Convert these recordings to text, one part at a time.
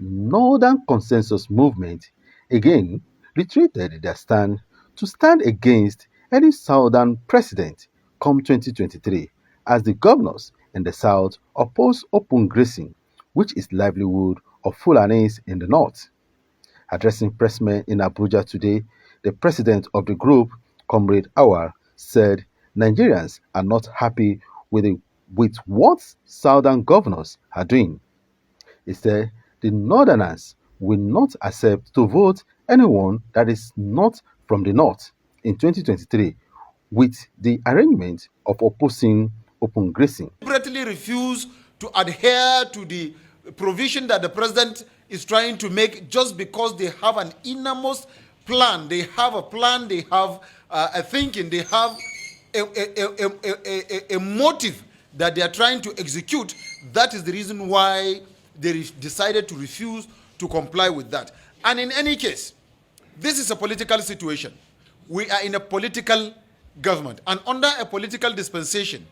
Northern Consensus Movement again reiterated their stand to stand against any Southern president come 2023 as the governors in the South oppose open grazing, which is livelihood of Fulanis in the North. Addressing pressmen in Abuja today, the president of the group, Comrade Awar, said Nigerians are not happy with what southern governors are doing. He said the northerners will not accept to vote anyone that is not from the north in 2023 with the arrangement of opposing open grazing. Deliberately refuse to adhere to the provision that the president is trying to make just because they have an innermost plan. They have a plan, they have a thinking, they have a motive that they are trying to execute. That is the reason why they decided to refuse to comply with that. And in any case, this is a political situation. We are in a political government. And under a political dispensation,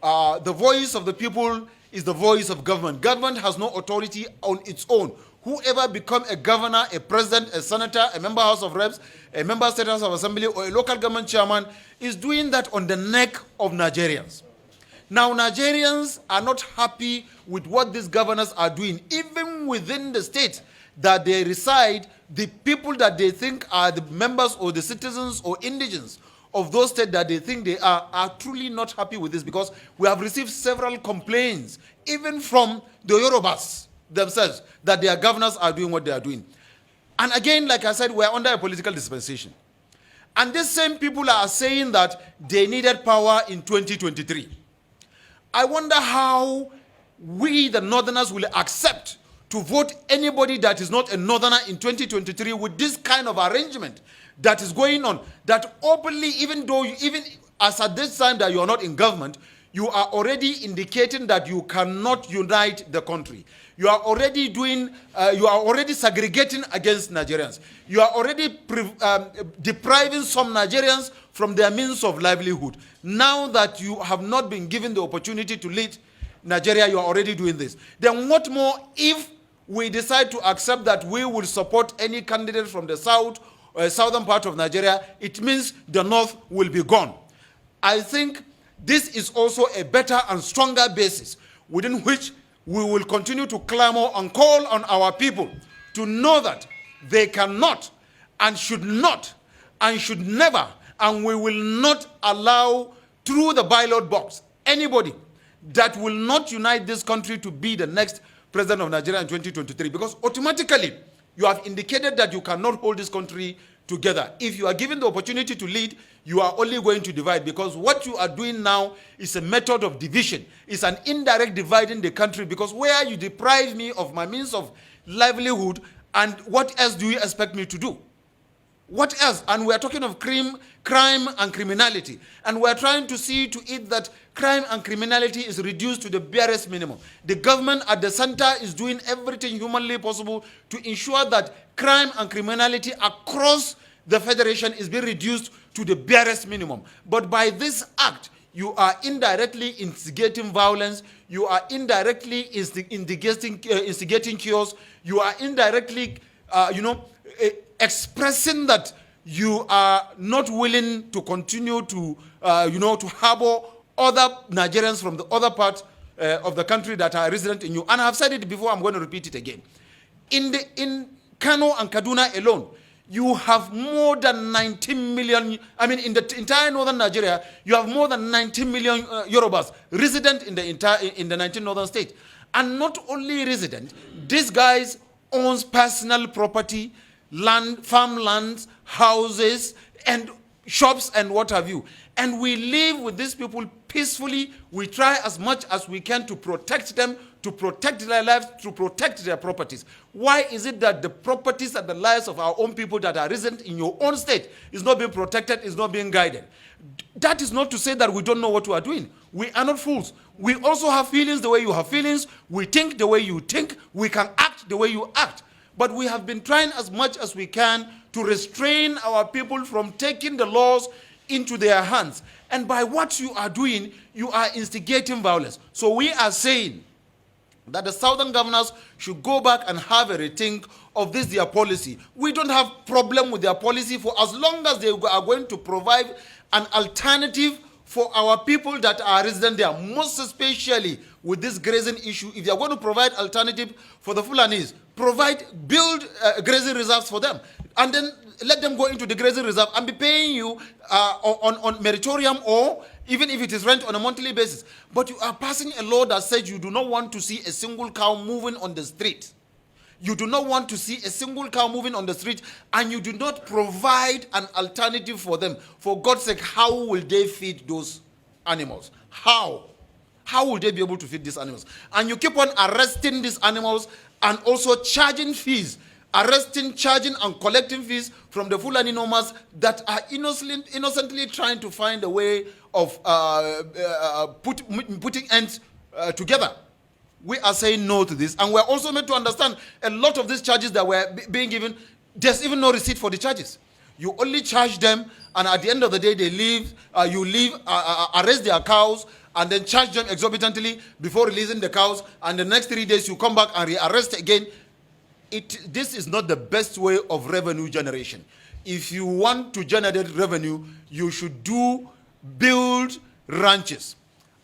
the voice of the people is the voice of government. Government has no authority on its own. Whoever become a governor, a president, a senator, a member of House of Reps, a member of State House of Assembly, or a local government chairman is doing that on the neck of Nigerians. Now, Nigerians are not happy with what these governors are doing. Even within the state that they reside, the people that they think are the members or the citizens or indigents of those states that they think they are truly not happy with this, because we have received several complaints, even from the Yorubas themselves, that their governors are doing what they are doing. And again, like I said, we are under a political dispensation. And these same people are saying that they needed power in 2023. I wonder how we, the Northerners, will accept to vote anybody that is not a Northerner in 2023 with this kind of arrangement that is going on, that openly, even as at this time that you are not in government, you are already indicating that you cannot unite the country. You are already segregating against Nigerians. You are already depriving some Nigerians from their means of livelihood. Now that you have not been given the opportunity to lead Nigeria, you are already doing this. Then what more if we decide to accept that we will support any candidate from the southern part of Nigeria? It means the north will be gone. I think this is also a better and stronger basis within which we will continue to clamor and call on our people to know that they cannot and should not and should never, and we will not allow through the ballot box anybody that will not unite this country to be the next president of Nigeria in 2023, because automatically you have indicated that you cannot hold this country together. If you are given the opportunity to lead, you are only going to divide, because what you are doing now is a method of division. It's an indirect dividing the country, because where you deprive me of my means of livelihood, and what else do you expect me to do? What else? And we are talking of crime and criminality. And we are trying to see to it that crime and criminality is reduced to the barest minimum. The government at the center is doing everything humanly possible to ensure that crime and criminality across the federation is being reduced to the barest minimum. But by this act, you are indirectly instigating violence. You are indirectly instigating chaos. You are indirectly, expressing that you are not willing to continue to, to harbor other Nigerians from the other part of the country that are resident in you. And I've said it before, I'm going to repeat it again. In Kano and Kaduna alone, you have more than 19 million, in the entire northern Nigeria, you have more than 19 million Yorubas resident in the 19 northern states. And not only resident, these guys owns personal property, land, farmlands, houses, and shops, and what have you. And we live with these people peacefully. We try as much as we can to protect them, to protect their lives, to protect their properties. Why is it that the properties and the lives of our own people that are resident in your own state is not being protected, is not being guided? That is not to say that we don't know what we are doing. We are not fools. We also have feelings the way you have feelings. We think the way you think. We can act the way you act. But we have been trying as much as we can to restrain our people from taking the laws into their hands. And by what you are doing, you are instigating violence. So we are saying that the southern governors should go back and have a rethink of this their policy. We don't have problem with their policy for as long as they are going to provide an alternative for our people that are resident there, most especially with this grazing issue. If they are going to provide alternative for the Fulanis, build grazing reserves for them, and then let them go into the grazing reserve and be paying you on meritorium, or even if it is rent on a monthly basis. But you are passing a law that says you do not want to see a single cow moving on the street. You do not want to see a single cow moving on the street, and you do not provide an alternative for them. For God's sake, how will they feed those animals? How? How will they be able to feed these animals? And you keep on arresting these animals and also charging fees. Arresting, charging, and collecting fees from the Fulani nomads that are innocently trying to find a way of putting ends together. We are saying no to this, and we're also made to understand a lot of these charges that were being given, there's even no receipt for the charges. You only charge them, and at the end of the day, they leave. You leave, arrest their cows, and then charge them exorbitantly before releasing the cows, and the next 3 days you come back and re-arrest again. This is not the best way of revenue generation. If you want to generate revenue, you should build ranches.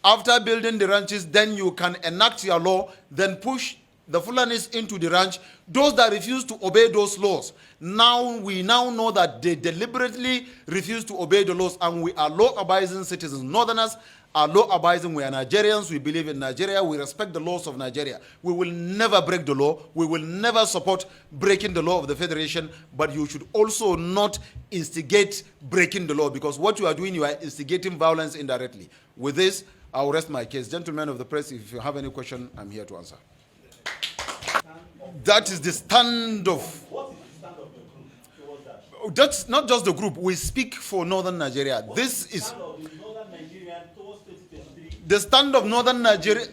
After building the ranches, then you can enact your law, then push the Fulanis into the ranch. Those that refuse to obey those laws, we now know that they deliberately refuse to obey the laws, and we are law-abiding citizens. Northerners are law-abiding. We are Nigerians. We believe in Nigeria. We respect the laws of Nigeria. We will never break the law. We will never support breaking the law of the Federation, but you should also not instigate breaking the law, because what you are doing, you are instigating violence indirectly. With this, I will rest my case. Gentlemen of the press, if you have any question, I'm here to answer. That is the stand of... What is the stand of the group towards that? That's not just the group. We speak for Northern Nigeria. This is... The stand of Northern Nigeria,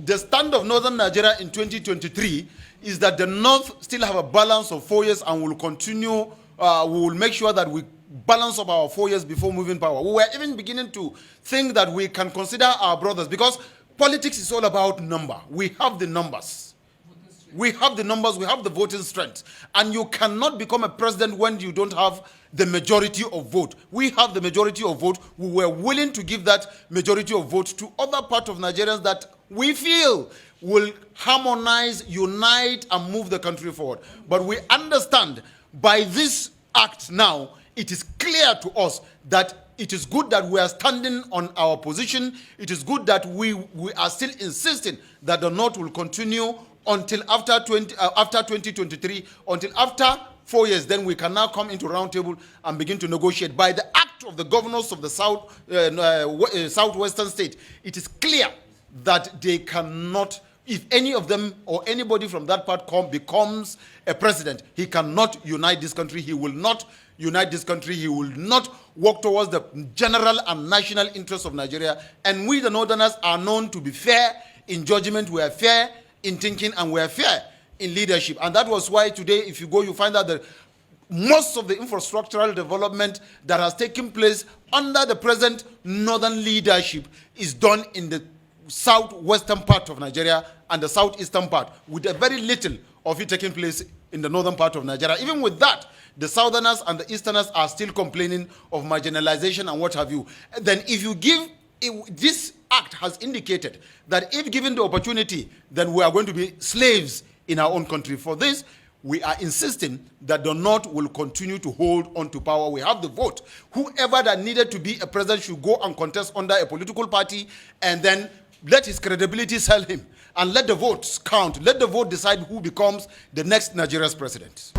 the stand of Northern Nigeria in 2023 is that the North still have a balance of 4 years and will continue. We will make sure that we balance of our 4 years before moving power. We were even beginning to think that we can consider our brothers, because politics is all about number. We have the numbers. We have the numbers, we have the voting strength. And you cannot become a president when you don't have the majority of vote. We have the majority of vote. We were willing to give that majority of vote to other parts of Nigerians that we feel will harmonize, unite, and move the country forward. But we understand by this act now, it is clear to us that it is good that we are standing on our position. It is good that we are still insisting that the North will continue until after 2023, until after 4 years. Then we can now come into round table and begin to negotiate. By the act of the governors of the southwestern state, it is clear that they cannot, if any of them or anybody from that part becomes a president, he cannot unite this country. He will not unite this country. He will not work towards the general and national interests of Nigeria. And we, the Northerners, are known to be fair in judgment. We are fair in thinking, and we are fair in leadership. And that was why today, if you go, you find out that most of the infrastructural development that has taken place under the present Northern leadership is done in the southwestern part of Nigeria and the southeastern part, with a very little of it taking place in the northern part of Nigeria. Even with that, the southerners and the easterners are still complaining of marginalization and what have you. Then if you give, this act has indicated that if given the opportunity, then we are going to be slaves in our own country. For this, we are insisting that the North will continue to hold on to power. We have the vote. Whoever that needed to be a president should go and contest under a political party, and then let his credibility sell him, and let the votes count. Let the vote decide who becomes the next Nigeria's president.